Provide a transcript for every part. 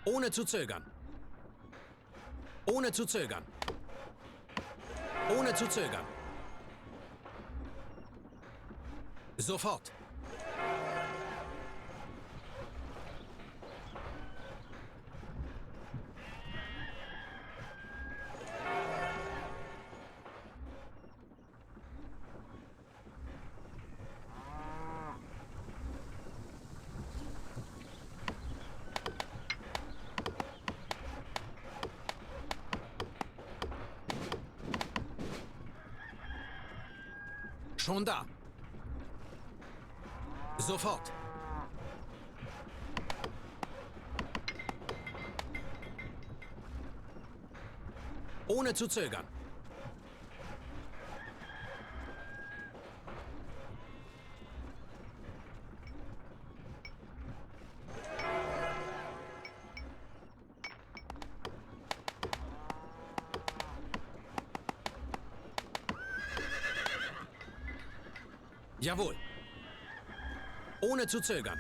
Ohne zu zögern. Ohne zu zögern. Ohne zu zögern. Sofort. Schon da. Sofort. Ohne zu zögern. Jawohl. Ohne zu zögern.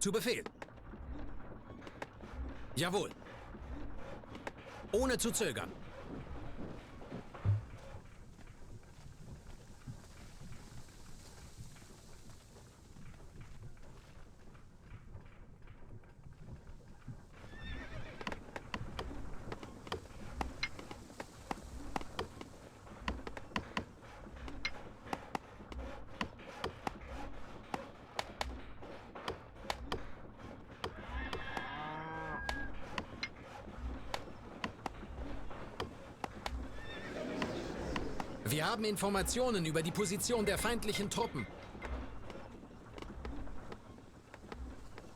Zu Befehl. Jawohl. Ohne zu zögern. Wir haben Informationen über die Position der feindlichen Truppen.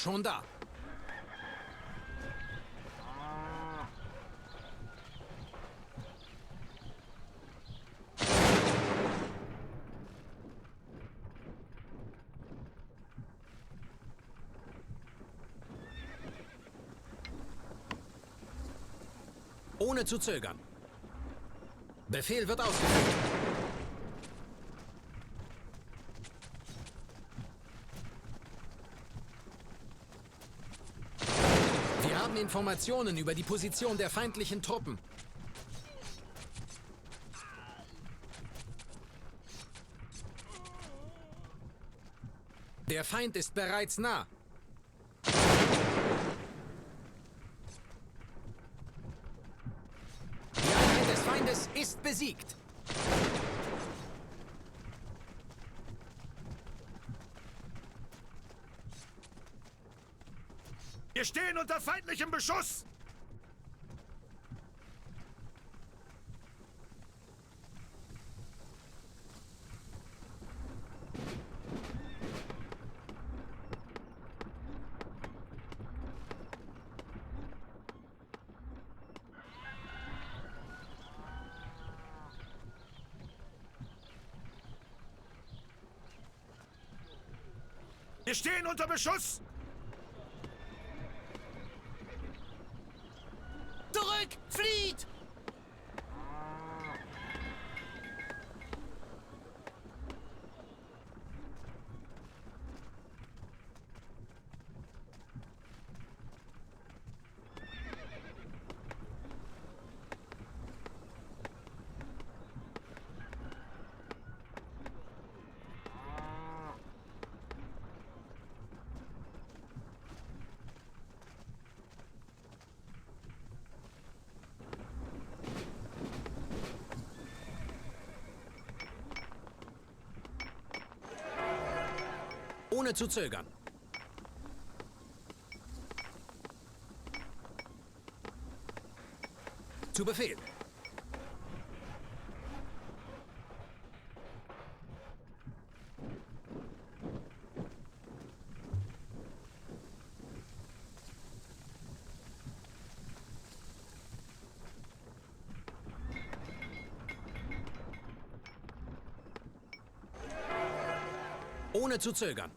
Schon da. Ohne zu zögern. Befehl wird ausgeführt. Wir haben Informationen über die Position der feindlichen Truppen. Der Feind ist bereits nah. Die Einheit des Feindes ist besiegt. Wir stehen unter feindlichem Beschuss! Wir stehen unter Beschuss! Zurück! Flieht! Ohne zu zögern. Zu Befehl. Ohne zu zögern.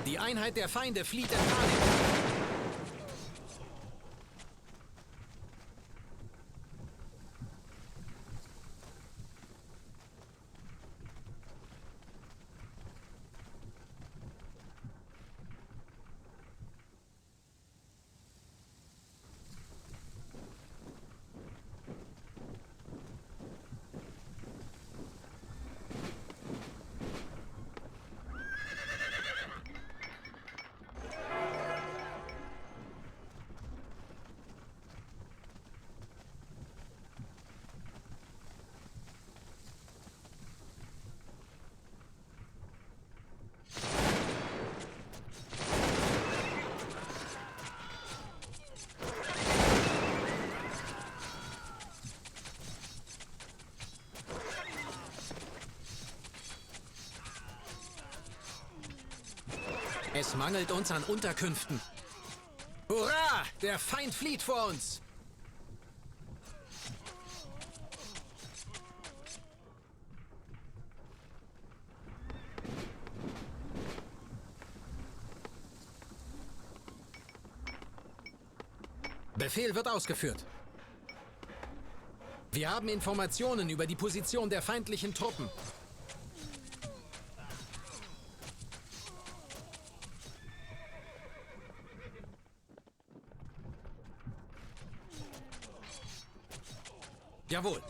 Die Einheit der Feinde flieht in Panik. Es mangelt uns an Unterkünften. Hurra! Der Feind flieht vor uns! Befehl wird ausgeführt. Wir haben Informationen über die Position der feindlichen Truppen. Jawohl.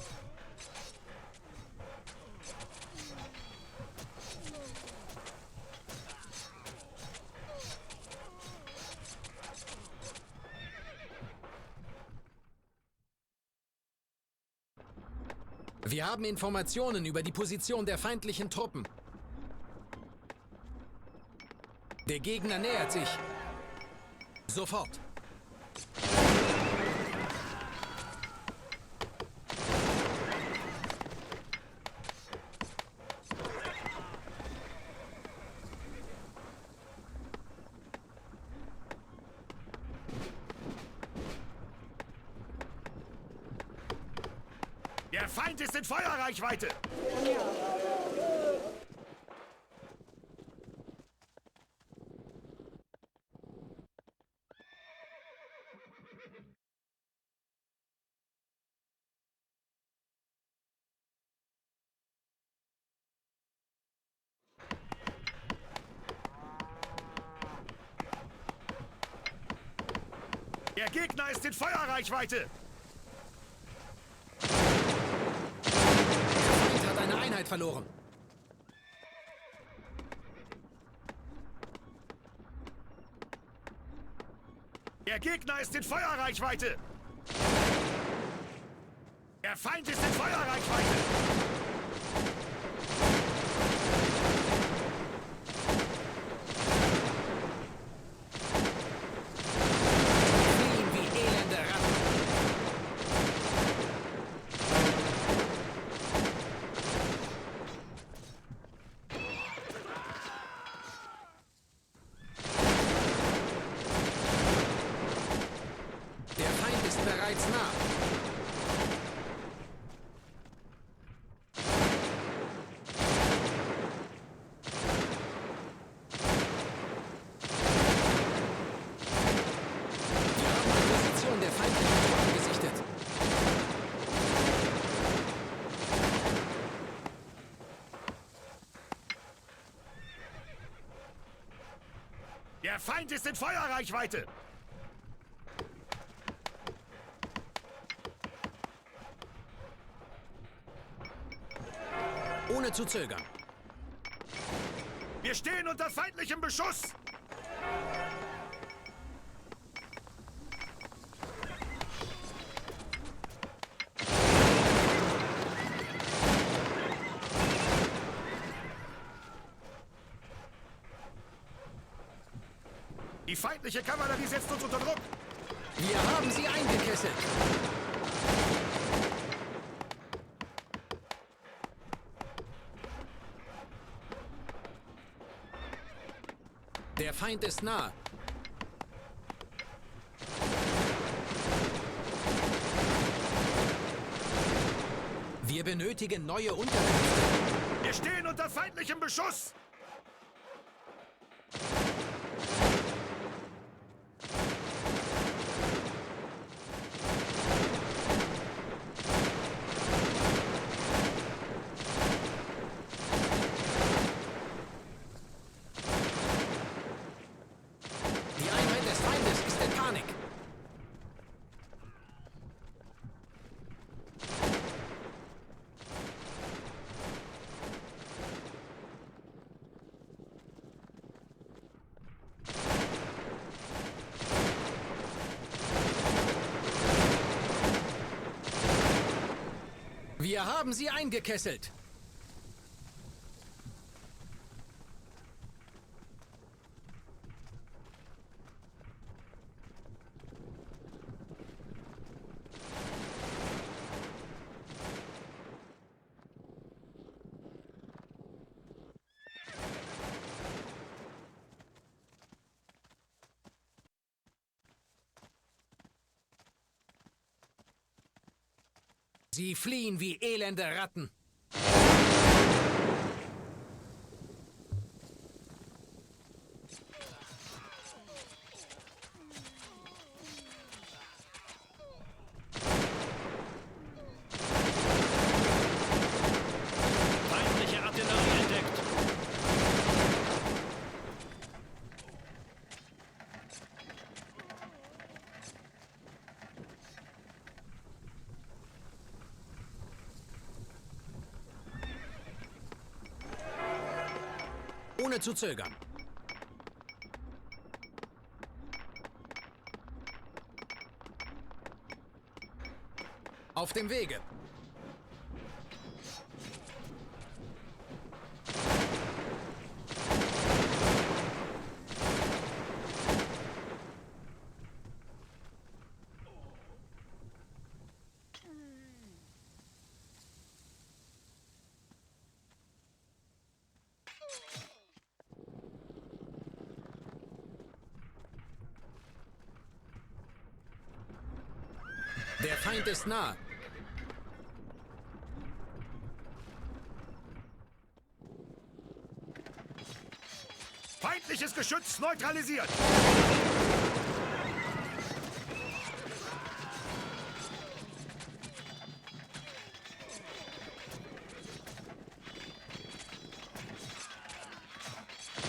Wir haben Informationen über die Position der feindlichen Truppen. Der Gegner nähert sich. Sofort. Der Feind ist in Feuerreichweite! Der Gegner ist in Feuerreichweite! Hat eine Einheit verloren. Der Gegner ist in Feuerreichweite! Der Feind ist in Feuerreichweite! Fliehen wie elende Ratten. Der Feind ist bereits nah. Der Feind ist in Feuerreichweite! Ohne zu zögern. Wir stehen unter feindlichem Beschuss! Die feindliche Kavallerie setzt uns unter Druck! Wir haben sie eingekesselt. Der Feind ist nah. Wir benötigen neue Unterkünfte. Wir stehen unter feindlichem Beschuss! Die Einheit des Feindes ist in Panik. Wir haben sie eingekesselt. Sie fliehen wie elende Ratten. Feindliche Artillerie entdeckt. Ohne zu zögern. Auf dem Wege. Der Feind ist nah. Feindliches Geschütz neutralisiert!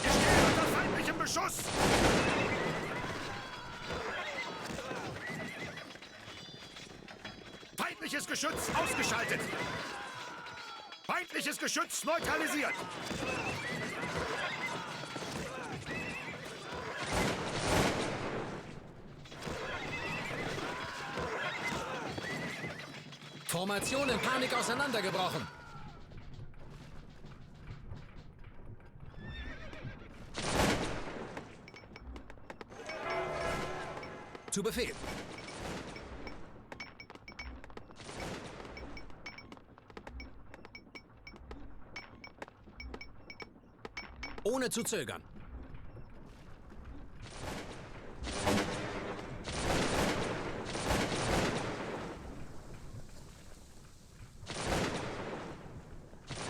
Wir stehen unter feindlichem Beschuss! Feindliches Geschütz ausgeschaltet! Feindliches Geschütz neutralisiert! Formation in Panik auseinandergebrochen. Zu Befehl. Ohne zu zögern.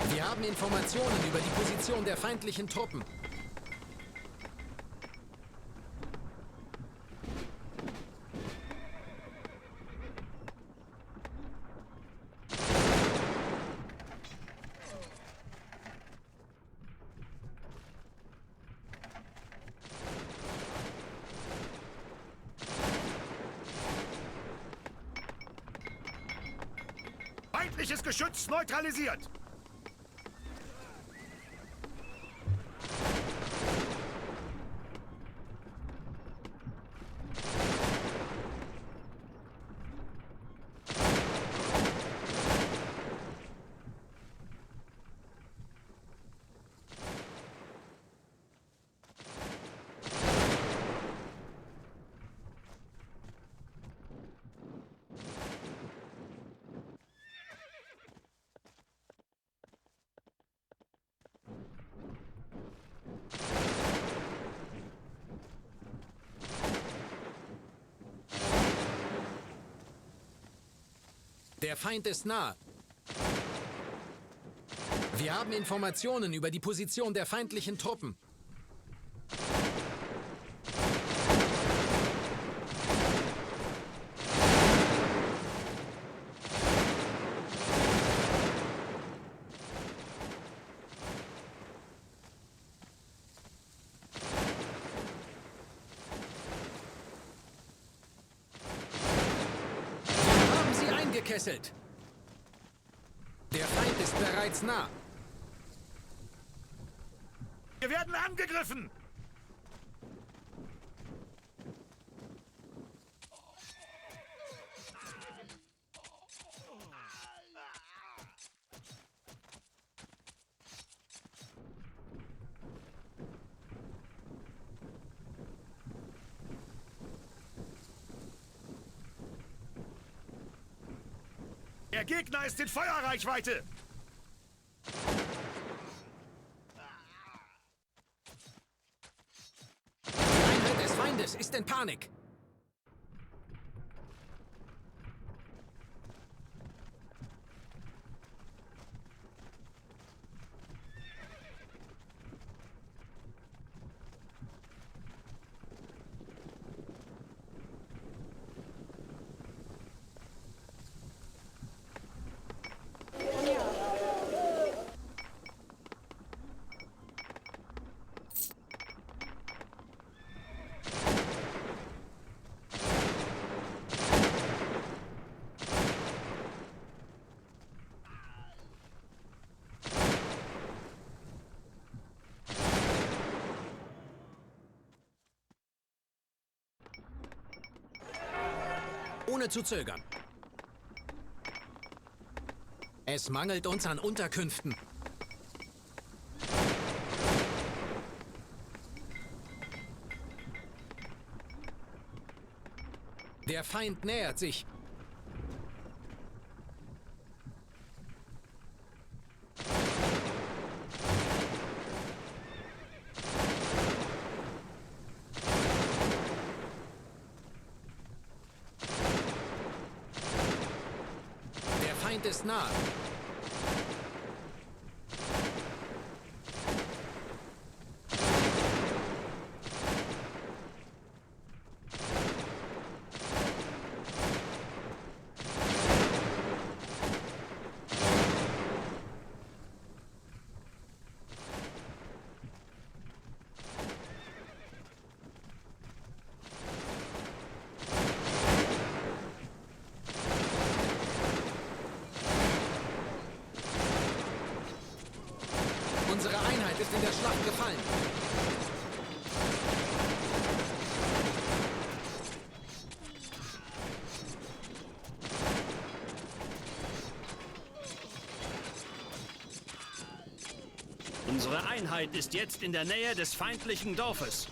Wir haben Informationen über die Position der feindlichen Truppen. Feindliches Geschütz neutralisiert! Der Feind ist nah. Wir haben Informationen über die Position der feindlichen Truppen. Gekesselt. Der Feind ist bereits nah. Wir werden angegriffen! Der Gegner ist in Feuerreichweite! Die Einheit des Feindes ist in Panik. Ohne zu zögern. Es mangelt uns an Unterkünften. Der Feind nähert sich. Der Feind ist nah. Unsere Einheit ist in der Schlacht gefallen. Unsere Einheit ist jetzt in der Nähe des feindlichen Dorfes.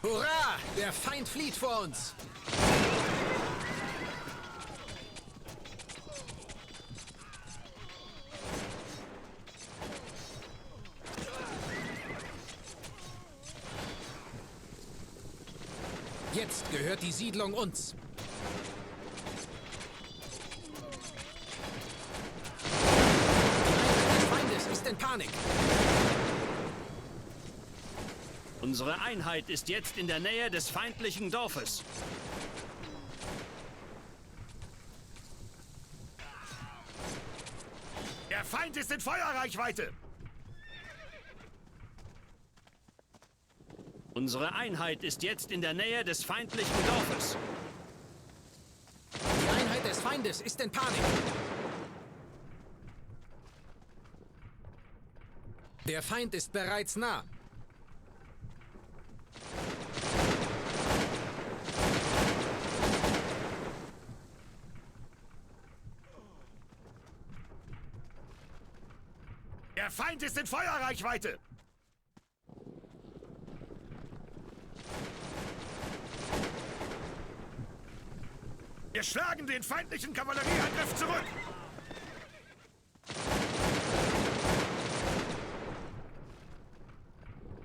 Hurra! Der Feind flieht vor uns. Jetzt gehört die Siedlung uns. Die Einheit des Feindes ist in Panik. Unsere Einheit ist jetzt in der Nähe des feindlichen Dorfes. Der Feind ist in Feuerreichweite! Unsere Einheit ist jetzt in der Nähe des feindlichen Dorfes. Die Einheit Feindes ist in Panik. Der Feind ist bereits nah. Der Feind ist in Feuerreichweite! Wir schlagen den feindlichen Kavallerieangriff zurück!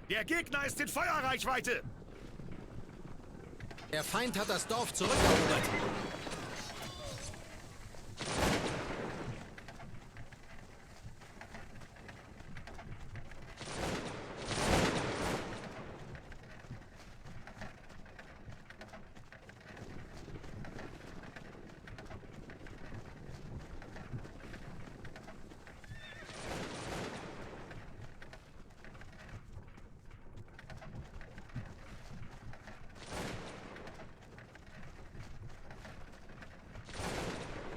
Der Gegner ist in Feuerreichweite! Der Feind hat das Dorf zurückerobert.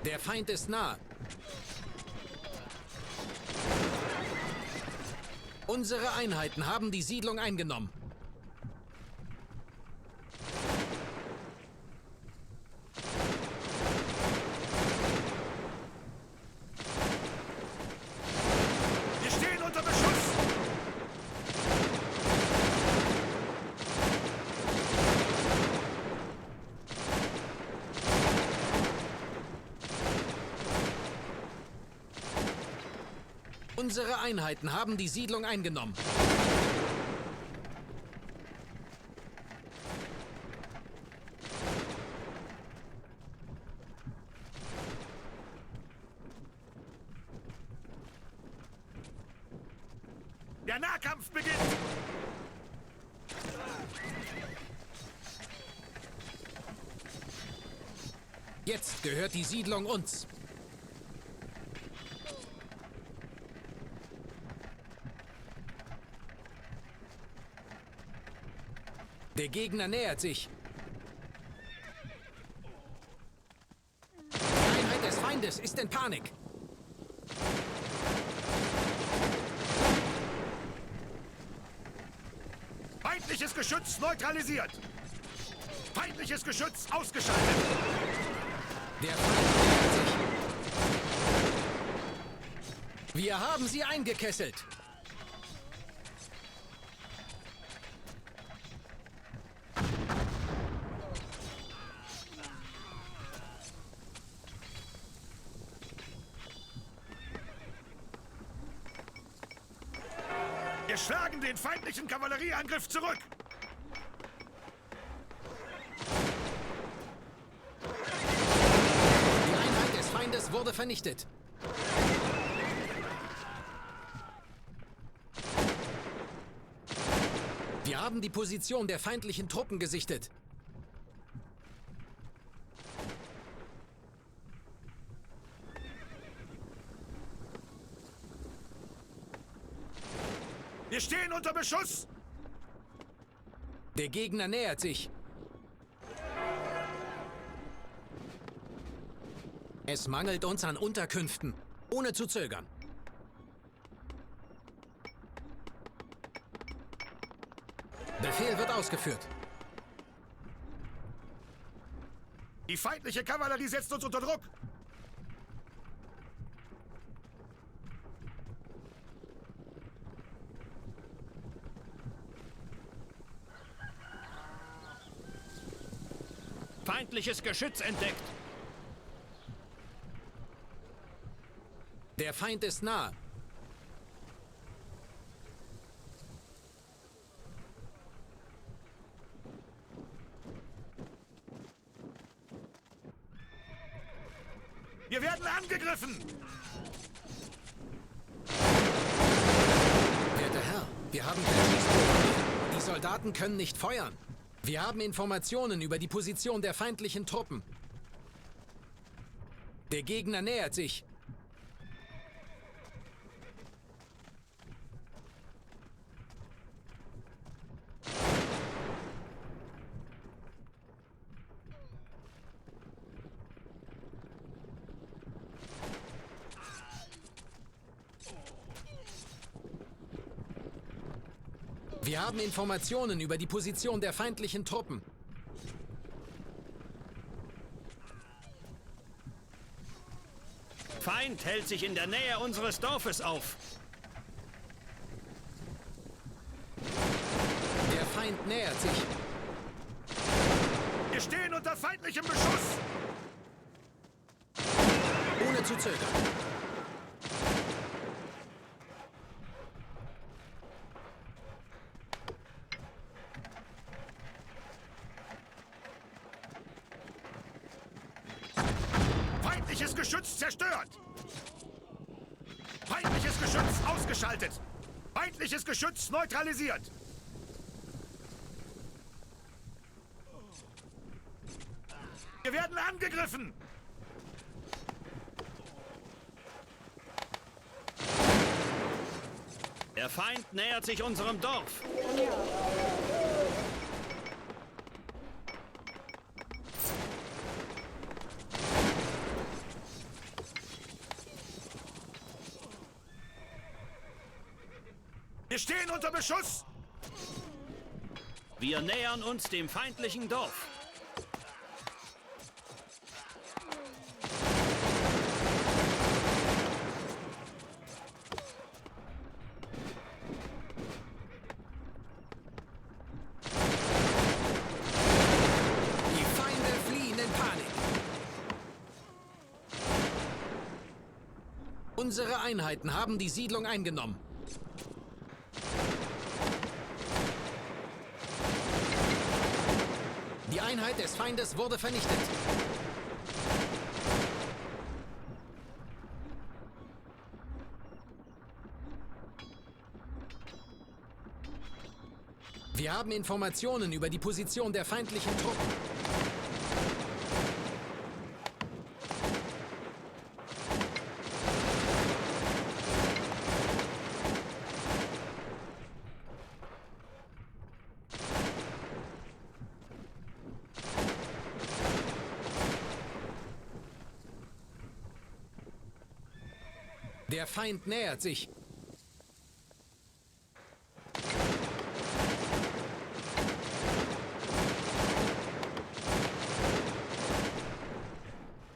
Der Feind ist nah. Unsere Einheiten haben die Siedlung eingenommen. Wir stehen unter Beschuss! Unsere Einheiten haben die Siedlung eingenommen. Der Nahkampf beginnt! Jetzt gehört die Siedlung uns. Der Gegner nähert sich. Die Einheit des Feindes ist in Panik. Feindliches Geschütz neutralisiert! Feindliches Geschütz ausgeschaltet! Der Feind nähert sich. Wir haben sie eingekesselt. Wir schlagen den feindlichen Kavallerieangriff zurück! Die Einheit des Feindes wurde vernichtet. Wir haben die Position der feindlichen Truppen gesichtet. Wir stehen unter Beschuss! Der Gegner nähert sich. Es mangelt uns an Unterkünften, ohne zu zögern. Befehl wird ausgeführt. Die feindliche Kavallerie setzt uns unter Druck! Feindliches Geschütz entdeckt. Der Feind ist nah. Wir werden angegriffen! Werter Herr, wir haben kein Schießpulver. Die Soldaten können nicht feuern. Wir haben Informationen über die Position der feindlichen Truppen. Der Gegner nähert sich. Wir haben Informationen über die Position der feindlichen Truppen. Feind hält sich in der Nähe unseres Dorfes auf. Der Feind nähert sich. Wir stehen unter feindlichem Beschuss. Ohne zu zögern. Feindliches Geschütz zerstört. Feindliches Geschütz ausgeschaltet. Feindliches Geschütz neutralisiert. Wir werden angegriffen. Der Feind nähert sich unserem Dorf. Wir stehen unter Beschuss. Wir nähern uns dem feindlichen Dorf. Die Feinde fliehen in Panik. Unsere Einheiten haben die Siedlung eingenommen. Die Einheit des Feindes wurde vernichtet. Wir haben Informationen über die Position der feindlichen Truppen. Der Feind nähert sich.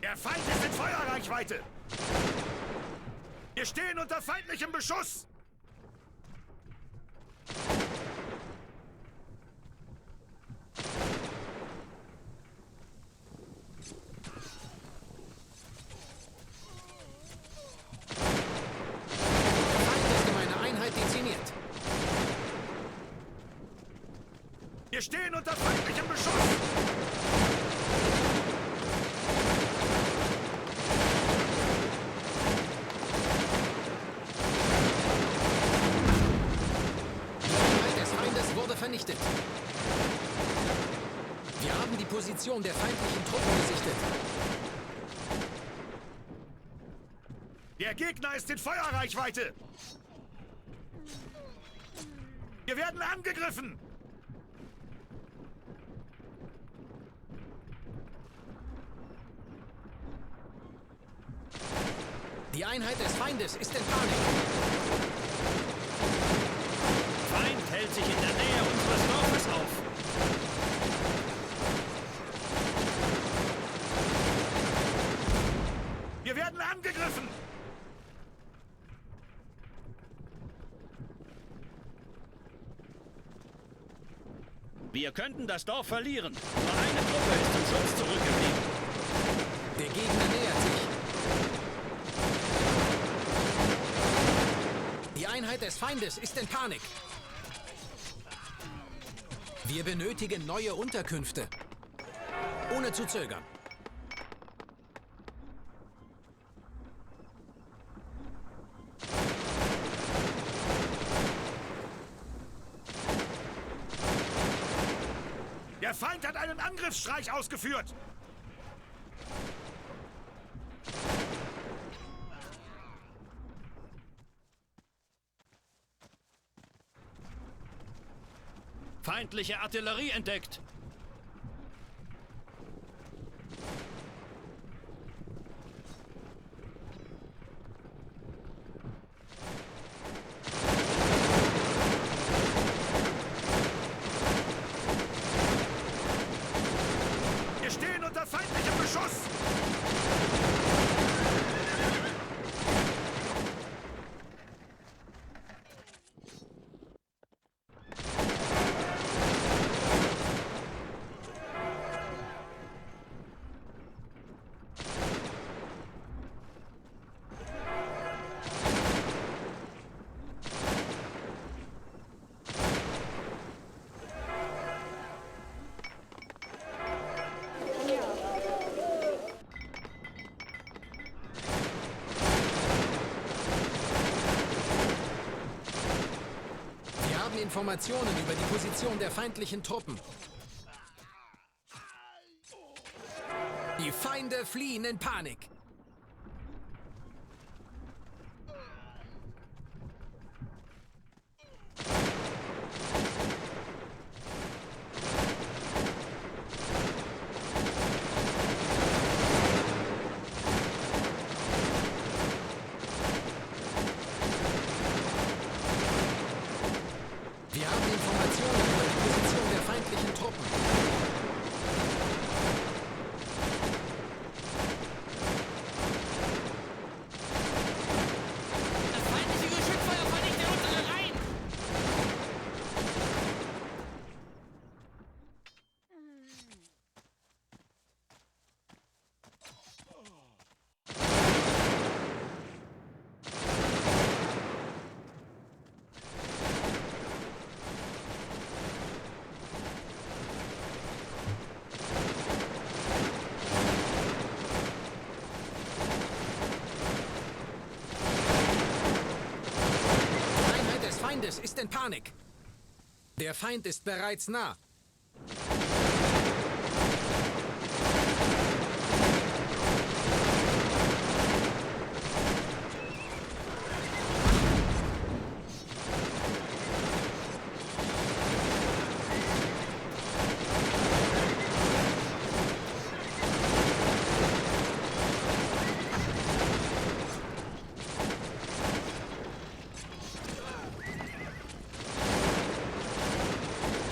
Der Feind ist in Feuerreichweite. Wir stehen unter feindlichem Beschuss. Wir stehen unter feindlichem Beschuss! Die Einheit des Feindes wurde vernichtet. Wir haben die Position der feindlichen Truppen gesichtet. Der Gegner ist in Feuerreichweite! Wir werden angegriffen! Die Einheit des Feindes ist in Panik. Feind hält sich in der Nähe unseres Dorfes auf. Wir werden angegriffen! Wir könnten das Dorf verlieren. Nur eine Truppe ist zum Schutz zurückgeblieben. Der Gegner nähert sich. Die Einheit des Feindes ist in Panik. Wir benötigen neue Unterkünfte. Ohne zu zögern. Der Feind hat einen Angriffsstreich ausgeführt! Feindliche Artillerie entdeckt. Informationen über die Position der feindlichen Truppen. Die Feinde fliehen in Panik. Wir haben Informationen über die Position der feindlichen Truppen. Das feindliche Geschützfeuer vernichtet unsere Reihen! Die Einheit des Feindes ist in Panik. Der Feind ist bereits nah.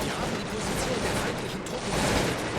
Wir haben die Position der feindlichen Truppen gesichtet.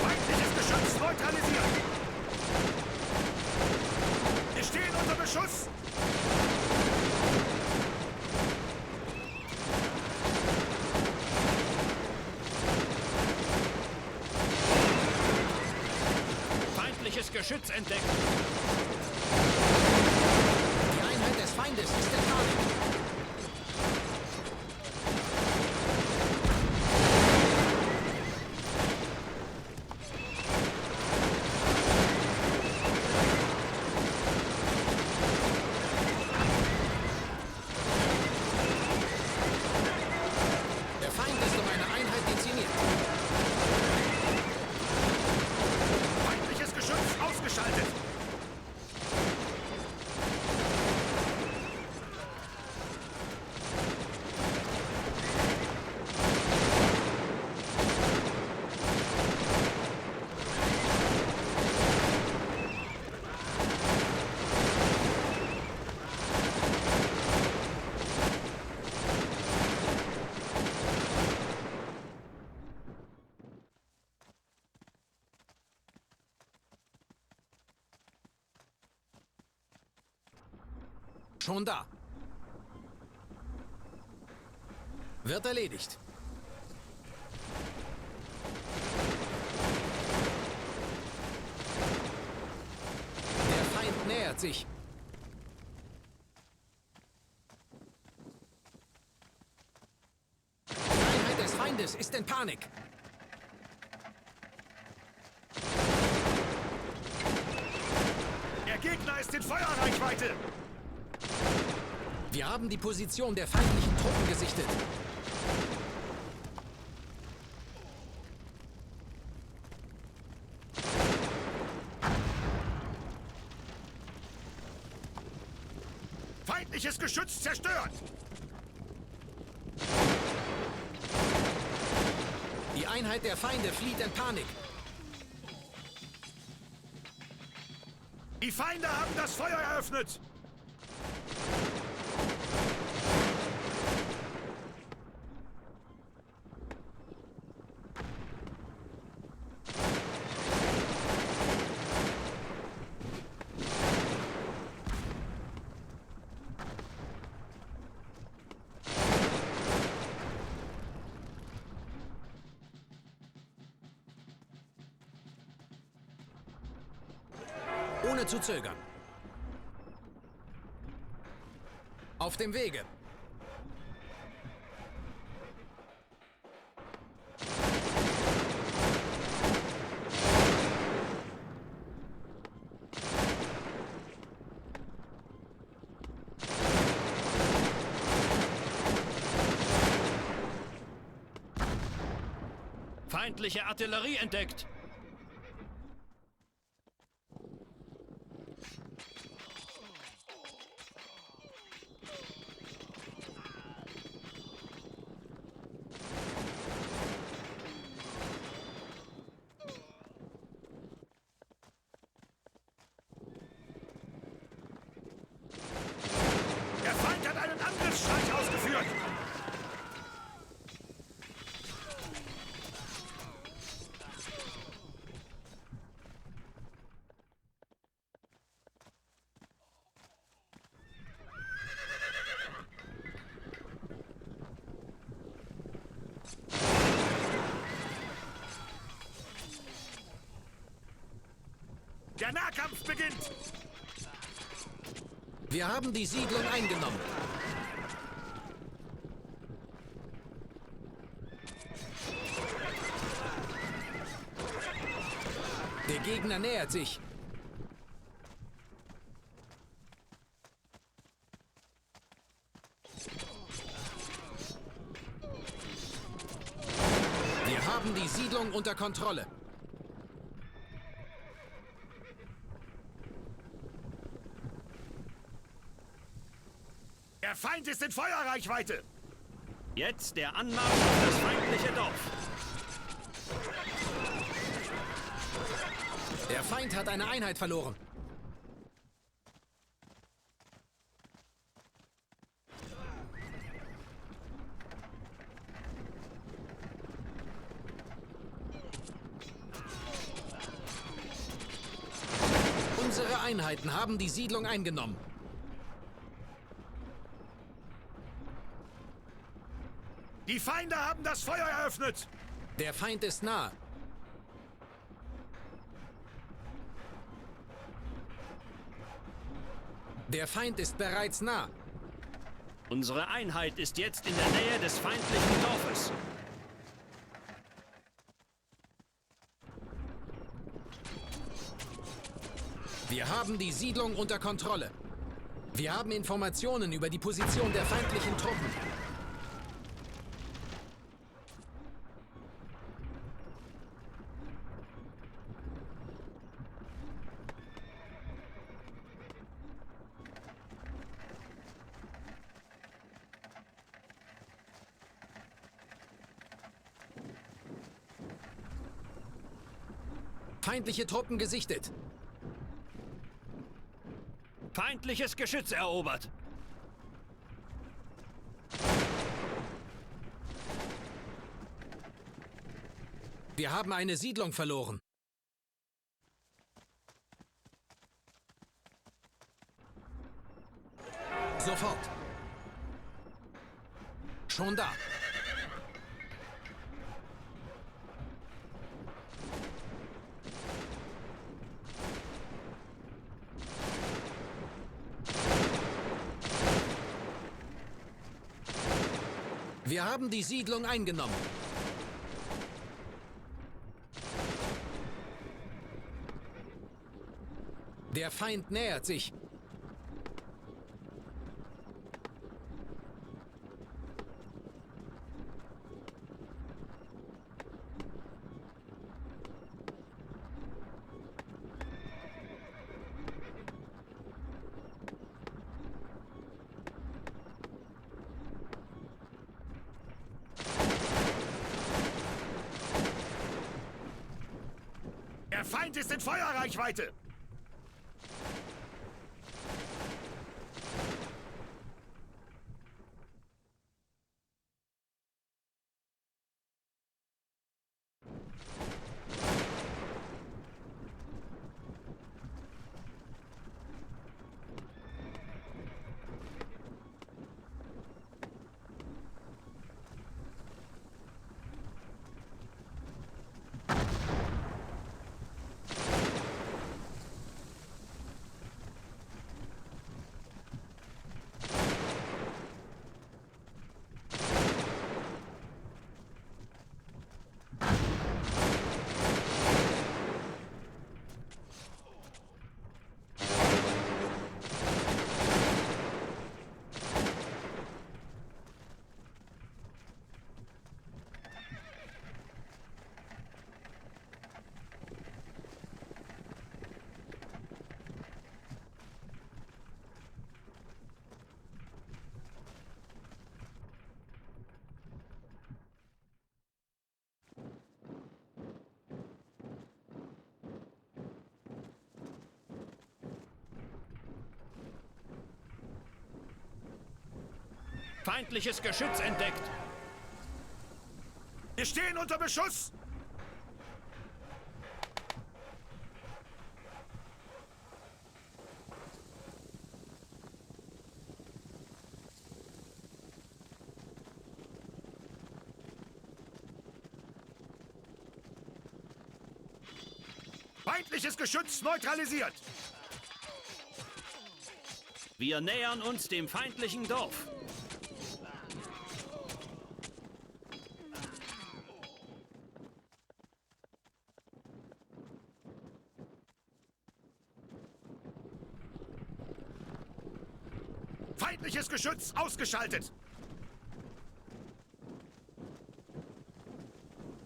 Feindliches Geschütz neutralisiert. Wir stehen unter Beschuss. Feindliches Geschütz entdeckt. Die Einheit des Feindes ist in Panik. Der Feind ist um eine Einheit dezimiert. Feindliches Geschütz ausgeschaltet. Schon da. Wird erledigt. Der Feind nähert sich. Die Einheit des Feindes ist in Panik. Der Gegner ist in Feuerreichweite. Wir haben die Position der feindlichen Truppen gesichtet. Feindliches Geschütz zerstört. Die Einheit der Feinde flieht in Panik. Die Feinde haben das Feuer eröffnet. Ohne zu zögern. Auf dem Wege. Feindliche Artillerie entdeckt. Der Feind hat einen Angriffsstreich ausgeführt. Der Nahkampf beginnt. Wir haben die Siedlung eingenommen. Der Gegner nähert sich. Wir haben die Siedlung unter Kontrolle. Der Feind ist in Feuerreichweite. Jetzt der Anmarsch auf das feindliche Dorf. Der Feind hat eine Einheit verloren. Unsere Einheiten haben die Siedlung eingenommen. Die Feinde haben das Feuer eröffnet. Der Feind ist nah. Der Feind ist bereits nah. Unsere Einheit ist jetzt in der Nähe des feindlichen Dorfes. Wir haben die Siedlung unter Kontrolle. Wir haben Informationen über die Position der feindlichen Truppen. Feindliche Truppen gesichtet. Feindliches Geschütz erobert. Wir haben eine Siedlung verloren. Sofort. Schon da. Wir haben die Siedlung eingenommen. Der Feind nähert sich. Der Feind ist in Feuerreichweite. Feindliches Geschütz entdeckt. Wir stehen unter Beschuss! Feindliches Geschütz neutralisiert! Wir nähern uns dem feindlichen Dorf. Feindliches Geschütz ausgeschaltet!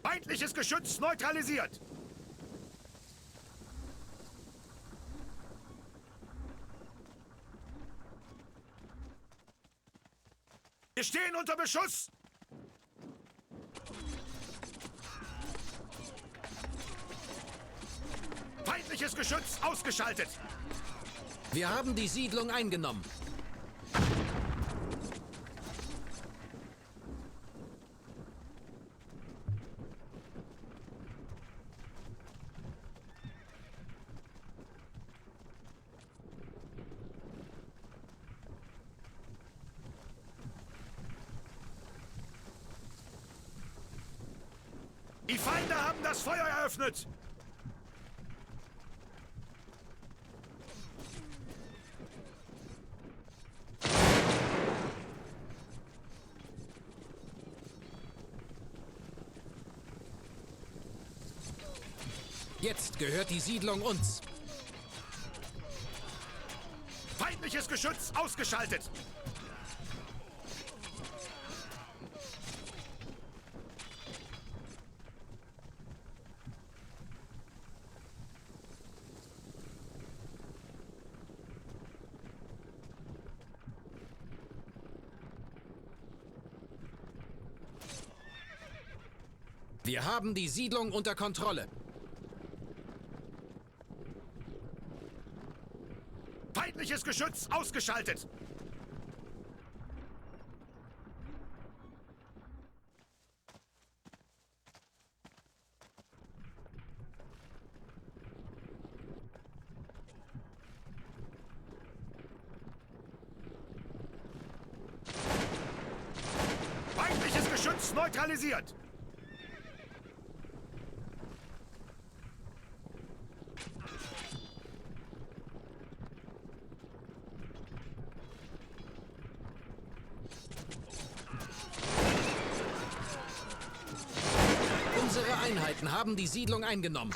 Feindliches Geschütz neutralisiert! Wir stehen unter Beschuss! Feindliches Geschütz ausgeschaltet! Wir haben die Siedlung eingenommen. Die Feinde haben das Feuer eröffnet! Jetzt gehört die Siedlung uns. Feindliches Geschütz ausgeschaltet! Wir haben die Siedlung unter Kontrolle. Feindliches Geschütz ausgeschaltet! Feindliches Geschütz neutralisiert! Unsere Einheiten haben die Siedlung eingenommen.